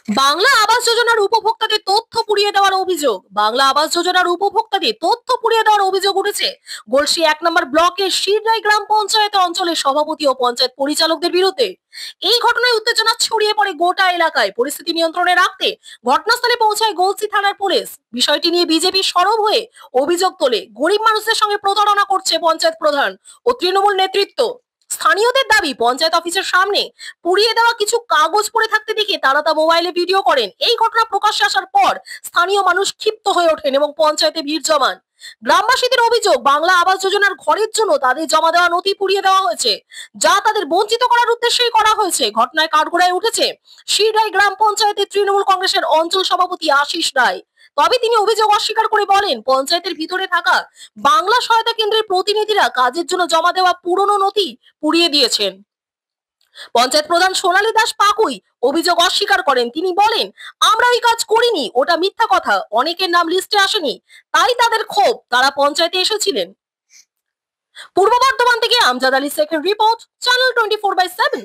বাংলা আবাস যোজনার উপভোক্তাদের তথ্য পুড়িয়ে দেওয়ার অভিযোগ। বাংলা আবাস যোজনার উপভোক্তাদের তথ্য পুড়িয়ে দেওয়ার অভিযোগ উঠেছে গলসি ১ নম্বর ব্লকের শিররাই গ্রাম পঞ্চায়েত অঞ্চলের সভাপতি ও পঞ্চায়েত পরিচালকদের বিরুদ্ধে। এই ঘটনায় উত্তেজনা ছড়িয়ে পড়ে গোটা এলাকায়। পরিস্থিতি নিয়ন্ত্রণে রাখতে ঘটনাস্থলে পৌঁছায় গলসি থানার পুলিশ। বিষয়টি নিয়ে বিজেপি সরব হয়ে অভিযোগ তোলে গরিব মানুষদের সঙ্গে প্রতারণা করছে পঞ্চায়েত প্রধান ও তৃণমূল নেতৃত্ব। স্থানীয়দের দাবি, পঞ্চায়েত অফিসের সামনে পুড়িয়ে দেওয়া কিছু কাগজ পড়ে থাকতে দেখে তারা তা মোবাইলে ভিডিও করেন। এই ঘটনা প্রকাশ্যে আসার পর স্থানীয় মানুষ ক্ষিপ্ত হয়ে ওঠেন এবং পঞ্চায়েতে ভিড় জমান। গ্রামবাসীদের অভিযোগ, বাংলা আবাস যোজনার ঘরের জন্য তাদের জমা দেওয়া নথি পুড়িয়ে দেওয়া হয়েছে, যা তাদের বঞ্চিত করার উদ্দেশ্যেই করা হয়েছে। ঘটনায় কাঠগড়ায় উঠেছে শিররাই গ্রাম পঞ্চায়েতের তৃণমূল কংগ্রেসের অঞ্চল সভাপতি আশিস রায়। তবে তিনি অভিযোগ অস্বীকার করে বলেন, পঞ্চায়েতের ভিতরে থাকা বাংলা সহায়তা কেন্দ্রের প্রতিনিধিরা কাজের জন্য জমা দেওয়া পুরনো নথি পুড়িয়ে দিয়েছেন। পঞ্চায়েত প্রধান সোনালী দাস পাকুই অভিযোগ অস্বীকার করেন। তিনি বলেন, আমরা ওই কাজ করিনি, ওটা মিথ্যা কথা, অনেকের নাম লিস্টে আসেনি, তাই তাদের ক্ষোভ, তারা পঞ্চায়েতে এসেছিলেন। পূর্ব বর্ধমান থেকে আমজাদ আলী শেখের রিপোর্ট, চ্যানেল 24/7।